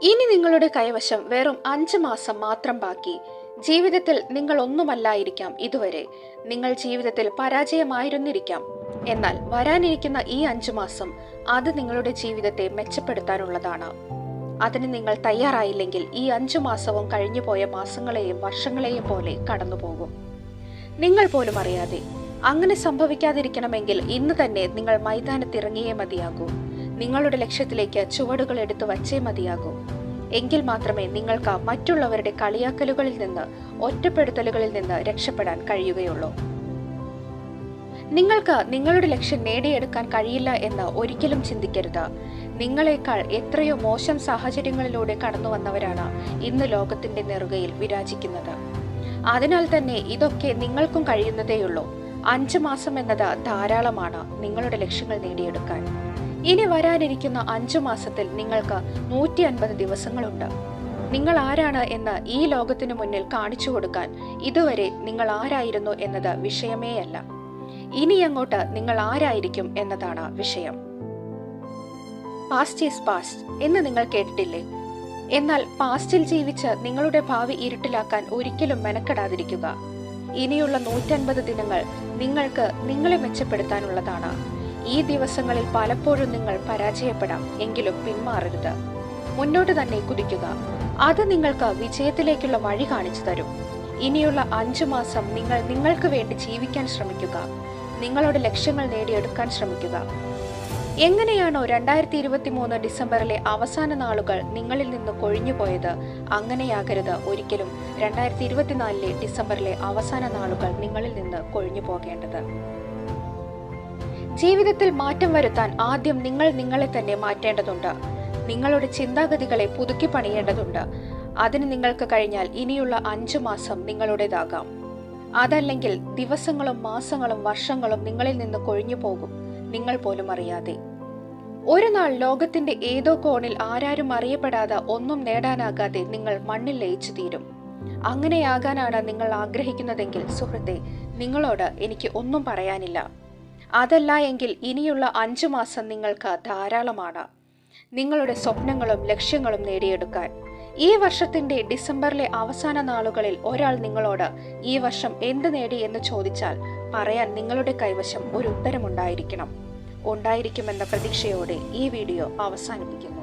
ഇനി നിങ്ങളുടെ കൈവശം വെറും 5 മാസം മാത്രം ബാക്കി. ജീവിതത്തിൽ നിങ്ങൾ ഒന്നുമല്ലായിരിക്കാം ഇതുവരെ. നിങ്ങൾ ജീവിതത്തിൽ പരാജയമായിരുന്നിരിക്കാം. എന്നാൽ വരാനിരിക്കുന്ന ഈ 5 മാസം അത് നിങ്ങളുടെ ജീവിതത്തെ മെച്ചപ്പെടുത്താനുള്ളതാണ്. അതിന് നിങ്ങൾ തയ്യാറായില്ലെങ്കിൽ ഈ 5 മാസവും കഴിഞ്ഞുപോയ മാസങ്ങളെയും വർഷങ്ങളെയും പോലെ കടന്നുപോകും, നിങ്ങൾ പോലും അറിയാതെ. അങ്ങനെ സംഭവിക്കാതിരിക്കണമെങ്കിൽ ഇന്ന് തന്നെ നിങ്ങൾ മൈതാനത്തിറങ്ങിയേ മതിയാകൂ. നിങ്ങളുടെ ലക്ഷ്യത്തിലേക്ക് ചുവടുകൾ എടുത്തു വച്ചേ മതിയാകൂ. എങ്കിൽ മാത്രമേ നിങ്ങൾക്ക് മറ്റുള്ളവരുടെ കളിയാക്കലുകളിൽ നിന്ന്, ഒറ്റപ്പെടുത്തലുകളിൽ നിന്ന് രക്ഷപ്പെടാൻ കഴിയുകയുള്ളൂ. നിങ്ങൾക്ക് നിങ്ങളുടെ ലക്ഷ്യം നേടിയെടുക്കാൻ കഴിയില്ല എന്ന് ഒരിക്കലും ചിന്തിക്കരുത്. നിങ്ങളെക്കാൾ എത്രയോ മോശം സാഹചര്യങ്ങളിലൂടെ കടന്നു വന്നവരാണ് ഇന്ന് ലോകത്തിന്റെ നെറുകയിൽ വിരാജിക്കുന്നത്. അതിനാൽ തന്നെ ഇതൊക്കെ നിങ്ങൾക്കും കഴിയുന്നതേയുള്ളൂ. 5 മാസം എന്നത് ധാരാളമാണ് നിങ്ങളുടെ ലക്ഷ്യങ്ങൾ നേടിയെടുക്കാൻ. ഇനി വരാനിരിക്കുന്ന 5 മാസത്തിൽ നിങ്ങൾക്ക് 150 ദിവസങ്ങളുണ്ട്. നിങ്ങൾ ആരാണ് എന്ന് ഈ ലോകത്തിനു മുന്നിൽ കാണിച്ചു കൊടുക്കാൻ ഇതുവരെ നിങ്ങൾ ആരായിരുന്നു എന്നത് വിഷയമേയല്ല. ഇനി അങ്ങോട്ട് നിങ്ങൾ ആരായിരിക്കും എന്നതാണ് വിഷയം. പാസ്റ്റ് ഈസ് പാസ്റ്റ് എന്ന് നിങ്ങൾ കേട്ടിട്ടില്ലേ? എന്നാൽ പാസ്റ്റിൽ ജീവിച്ച് നിങ്ങളുടെ ഭാവി ഇരുട്ടിലാക്കാൻ ഒരിക്കലും മെനക്കെടാതിരിക്കുക. ഇനിയുള്ള 150 ദിനങ്ങൾ നിങ്ങൾക്ക് നിങ്ങളെ മെച്ചപ്പെടുത്താനുള്ളതാണ്. ഈ ദിവസങ്ങളിൽ പലപ്പോഴും നിങ്ങൾ പരാജയപ്പെടാം, എങ്കിലും പിന്മാറരുത്. മുന്നോട്ട് തന്നെ കുതിക്കുക. അത് നിങ്ങൾക്ക് വിജയത്തിലേക്കുള്ള വഴി കാണിച്ചു തരും. ഇനിയുള്ള 5 മാസം നിങ്ങൾ നിങ്ങൾക്ക് വേണ്ടി ജീവിക്കാൻ ശ്രമിക്കുക. നിങ്ങളുടെ ലക്ഷ്യങ്ങൾ നേടിയെടുക്കാൻ ശ്രമിക്കുക. എങ്ങനെയാണോ 2023 ഡിസംബറിലെ അവസാന നാളുകൾ നിങ്ങളിൽ നിന്ന് കൊഴിഞ്ഞുപോയത്, അങ്ങനെയാകരുത് ഒരിക്കലും 2024 ഡിസംബറിലെ അവസാന നാളുകൾ നിങ്ങളിൽ നിന്ന് കൊഴിഞ്ഞു പോകേണ്ടത്. ജീവിതത്തിൽ മാറ്റം വരുത്താൻ ആദ്യം നിങ്ങൾ നിങ്ങളെ തന്നെ മാറ്റേണ്ടതുണ്ട്. നിങ്ങളുടെ ചിന്താഗതികളെ പുതുക്കി പണിയേണ്ടതുണ്ട്. അതിന് നിങ്ങൾക്ക് കഴിഞ്ഞാൽ ഇനിയുള്ള 5 മാസം നിങ്ങളുടേതാകാം. അതല്ലെങ്കിൽ ദിവസങ്ങളും മാസങ്ങളും വർഷങ്ങളും നിങ്ങളിൽ നിന്ന് കൊഴിഞ്ഞു പോകും, നിങ്ങൾ പോലും അറിയാതെ. ഒരു നാൾ ലോകത്തിന്റെ ഏതോ കോണിൽ ആരാരും അറിയപ്പെടാതെ ഒന്നും നേടാനാകാതെ നിങ്ങൾ മണ്ണിൽ ലയിച്ചു തീരും. അങ്ങനെയാകാനാണ് നിങ്ങൾ ആഗ്രഹിക്കുന്നതെങ്കിൽ സുഹൃത്തെ, നിങ്ങളോട് എനിക്ക് ഒന്നും പറയാനില്ല. അതല്ല എങ്കിൽ ഇനിയുള്ള 5 മാസം നിങ്ങൾക്ക് ധാരാളമാണ് നിങ്ങളുടെ സ്വപ്നങ്ങളും ലക്ഷ്യങ്ങളും നേടിയെടുക്കാൻ. ഈ വർഷത്തിന്റെ ഡിസംബറിലെ അവസാന നാളുകളിൽ ഒരാൾ നിങ്ങളോട് ഈ വർഷം എന്ത് നേടി എന്ന് ചോദിച്ചാൽ പറയാൻ നിങ്ങളുടെ കൈവശം ഒരു ഉത്തരമുണ്ടായിരിക്കണം. ഉണ്ടായിരിക്കുമെന്ന പ്രതീക്ഷയോടെ ഈ വീഡിയോ അവസാനിപ്പിക്കുന്നു.